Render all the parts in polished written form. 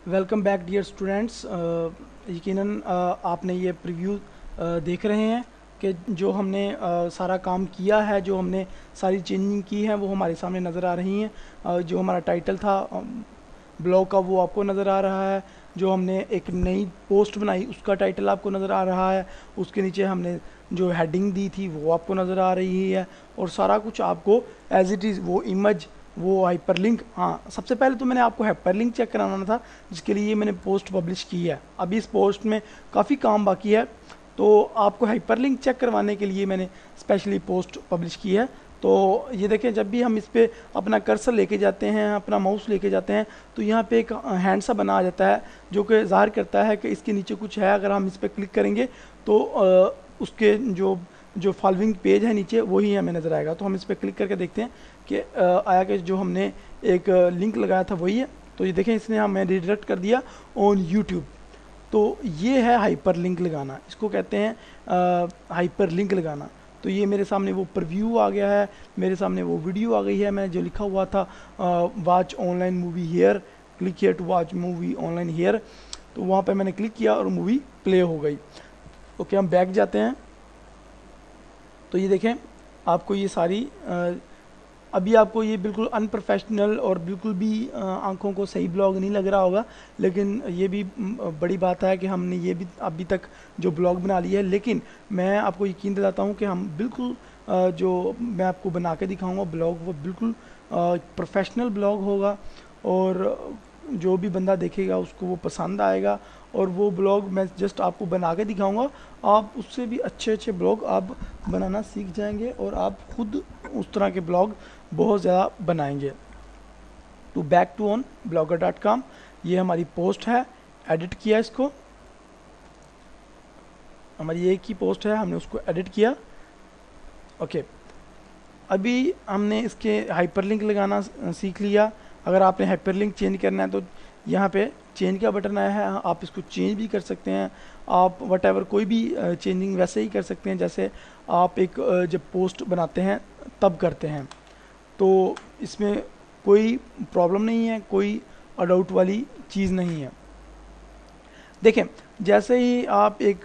Welcome back dear students. यकीनन आपने ये प्रीव्यू देख रहे हैं कि जो हमने सारा काम किया है, जो हमने सारी चेंजिंग की है वो हमारे सामने नज़र आ रही हैं। जो हमारा टाइटल था ब्लॉग का वो आपको नज़र आ रहा है। जो हमने एक नई पोस्ट बनाई उसका टाइटल आपको नज़र आ रहा है। उसके नीचे हमने जो हेडिंग दी थी वो आपको नज़र आ रही है और सारा कुछ आपको एज इट इज़ वो इमेज वो हाइपरलिंक। हाँ, सबसे पहले तो मैंने आपको हाइपरलिंक चेक कराना था, जिसके लिए मैंने पोस्ट पब्लिश की है। अभी इस पोस्ट में काफ़ी काम बाकी है, तो आपको हाइपरलिंक चेक करवाने के लिए मैंने स्पेशली पोस्ट पब्लिश की है। तो ये देखें, जब भी हम इस पर अपना कर्सर लेके जाते हैं, अपना माउस लेके जाते हैं, तो यहाँ पे एक हैंड सा बना आ जाता है जो कि ज़ाहिर करता है कि इसके नीचे कुछ है। अगर हम इस पर क्लिक करेंगे तो उसके जो जो फॉलोइंग पेज है नीचे वही हमें नज़र आएगा। तो हम इस पर क्लिक करके देखते हैं कि आया कि जो हमने एक लिंक लगाया था वही है। तो ये देखें, इसने हमें रिडायरेक्ट कर दिया ऑन यूट्यूब। तो ये है हाइपर लिंक लगाना, इसको कहते हैं हाइपर लिंक लगाना। तो ये मेरे सामने वो प्रीव्यू आ गया है, मेरे सामने वो वीडियो आ गई है। मैंने जो लिखा हुआ था watch online movie here, click here to watch movie online here, तो वहाँ पे मैंने क्लिक किया और मूवी प्ले हो गई। ओके, हम बैक जाते हैं। तो ये देखें, आपको ये सारी अभी आपको ये बिल्कुल अनप्रोफेशनल और बिल्कुल भी आंखों को सही ब्लॉग नहीं लग रहा होगा, लेकिन ये भी बड़ी बात है कि हमने ये भी अभी तक जो ब्लॉग बना लिया है। लेकिन मैं आपको यकीन दिलाता हूँ कि हम बिल्कुल जो मैं आपको बना के दिखाऊंगा ब्लॉग वो बिल्कुल प्रोफेशनल ब्लॉग होगा और जो भी बंदा देखेगा उसको वो पसंद आएगा। और वो ब्लॉग मैं जस्ट आपको बना के दिखाऊंगा, आप उससे भी अच्छे अच्छे ब्लॉग आप बनाना सीख जाएंगे और आप खुद उस तरह के ब्लॉग बहुत ज़्यादा बनाएंगे। तो बैक टू ऑन blogger.com, ये हमारी पोस्ट है, एडिट किया इसको, हमारी एक ही पोस्ट है, हमने उसको एडिट किया। ओके, अभी हमने इसके हाइपरलिंक लगाना सीख लिया। अगर आपने हाइपरलिंक चेंज करना है तो यहाँ पे चेंज का बटन आया है, आप इसको चेंज भी कर सकते हैं। आप वट कोई भी चेंजिंग वैसे ही कर सकते हैं जैसे आप एक जब पोस्ट बनाते हैं तब करते हैं। तो इसमें कोई प्रॉब्लम नहीं है, कोई अडाउट वाली चीज़ नहीं है। देखें, जैसे ही आप एक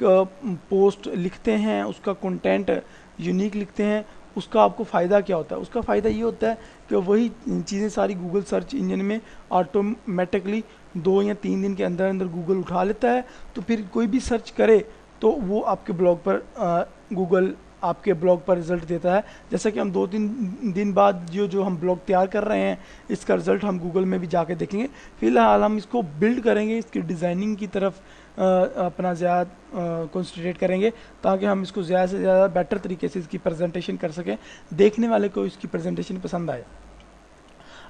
पोस्ट लिखते हैं, उसका कंटेंट यूनिक लिखते हैं, उसका आपको फ़ायदा क्या होता है? उसका फ़ायदा ये होता है कि वही चीज़ें सारी गूगल सर्च इंजन में ऑटोमेटिकली 2 या 3 दिन के अंदर अंदर गूगल उठा लेता है। तो फिर कोई भी सर्च करे तो वो आपके ब्लॉग पर गूगल आपके ब्लॉग पर रिज़ल्ट देता है। जैसा कि हम 2-3 दिन बाद जो हम ब्लॉग तैयार कर रहे हैं, इसका रिज़ल्ट हम गूगल में भी जाके देखेंगे। फ़िलहाल हम इसको बिल्ड करेंगे, इसकी डिज़ाइनिंग की तरफ अपना ज़्यादा कंसंट्रेट करेंगे ताकि हम इसको ज़्यादा से ज़्यादा बेटर तरीके से इसकी प्रेजेंटेशन कर सकें, देखने वाले को इसकी प्रेजेंटेशन पसंद आए।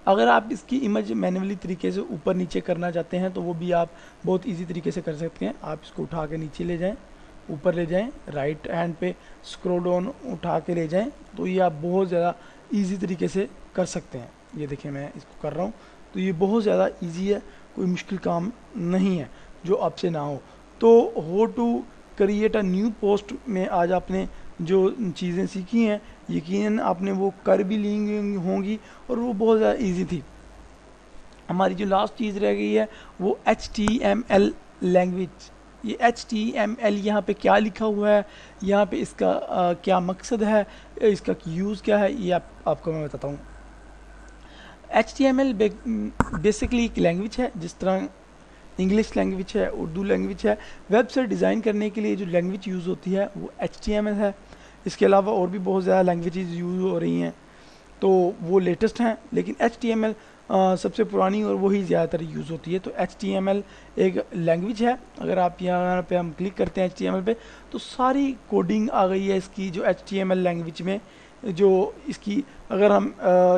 अगर आप इसकी इमेज मैन्युअली तरीके से ऊपर नीचे करना चाहते हैं तो वो भी आप बहुत इजी तरीके से कर सकते हैं। आप इसको उठा के नीचे ले जाएं, ऊपर ले जाएं, राइट हैंड पे स्क्रॉल डाउन उठा के ले जाएं, तो ये आप बहुत ज़्यादा इजी तरीके से कर सकते हैं। ये देखिए, मैं इसको कर रहा हूँ, तो ये बहुत ज़्यादा इजी है, कोई मुश्किल काम नहीं है जो आपसे ना हो। तो how to create a new post में आज आपने जो चीज़ें सीखी हैं, यकीनन आपने वो कर भी ली होंगी और वो बहुत ज़्यादा इजी थी। हमारी जो लास्ट चीज़ रह गई है वो HTML लैंग्वेज। ये HTML यहाँ पे क्या लिखा हुआ है, यहाँ पे इसका क्या मकसद है, इसका यूज़ क्या है, ये आपको मैं बताता हूँ। HTML बेसिकली एक लैंग्वेज है, जिस तरह इंग्लिश लैंग्वेज है, उर्दू लैंग्वेज है। वेबसाइट डिज़ाइन करने के लिए जो लैंग्वेज यूज़ होती है वो HTML है। इसके अलावा और भी बहुत ज़्यादा लैंग्वेजेस यूज़ हो रही हैं, तो वो लेटेस्ट हैं, लेकिन HTML सबसे पुरानी और वही ज़्यादातर यूज़ होती है। तो HTML एक लैंग्वेज है। अगर आप यहाँ पे हम क्लिक करते हैं HTML पे, तो सारी कोडिंग आ गई है इसकी जो HTML लैंग्वेज में। जो इसकी अगर हम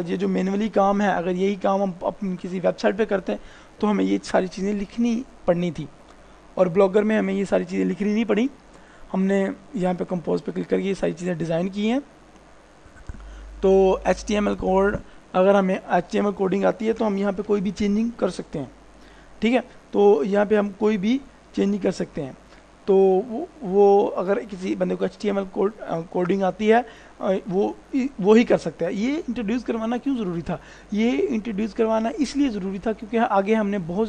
ये जो मैनुअली काम है, अगर यही काम हम अपनी किसी वेबसाइट पे करते हैं तो हमें ये सारी चीज़ें लिखनी पड़नी थी, और ब्लॉगर में हमें ये सारी चीज़ें लिखनी नहीं पड़ी। हमने यहाँ पे कंपोज पे क्लिक करके ये सारी चीज़ें डिज़ाइन की हैं। तो HTML कोड, अगर हमें HTML कोडिंग आती है तो हम यहाँ पे कोई भी चेंजिंग कर सकते हैं, ठीक है। तो यहाँ पे हम कोई भी चेंजिंग कर सकते हैं। तो वो अगर किसी बंदे को HTML कोडिंग आती है वो ही कर सकता है। ये इंट्रोड्यूस करवाना क्यों ज़रूरी था? ये इंट्रोड्यूस करवाना इसलिए ज़रूरी था क्योंकि आगे हमने बहुत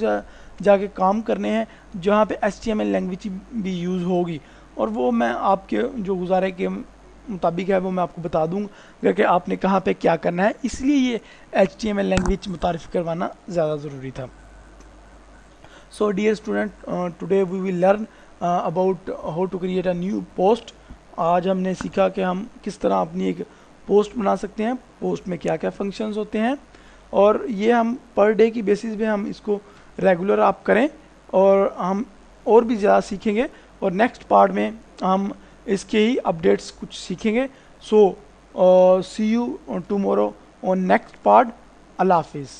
जाके काम करने हैं जहाँ पे HTML लैंग्वेज भी यूज़ होगी, और वो मैं आपके जो गुजारे के मुताबिक है वो मैं आपको बता दूँगा कि आपने कहाँ पे क्या करना है, इसलिए ये HTML लैंग्वेज मुतारिफ करवाना ज़्यादा ज़रूरी था। So dear student, today we will learn about how to create a new post. आज हमने सीखा कि हम किस तरह अपनी एक पोस्ट बना सकते हैं, पोस्ट में क्या क्या फंक्शंस होते हैं, और ये हम पर डे की बेसिस पे हम इसको रेगुलर आप करें, और हम और भी ज़्यादा सीखेंगे, और नेक्स्ट पार्ट में हम इसके ही अपडेट्स कुछ सीखेंगे। So see you tomorrow on next part. अल्लाह हाफिज़।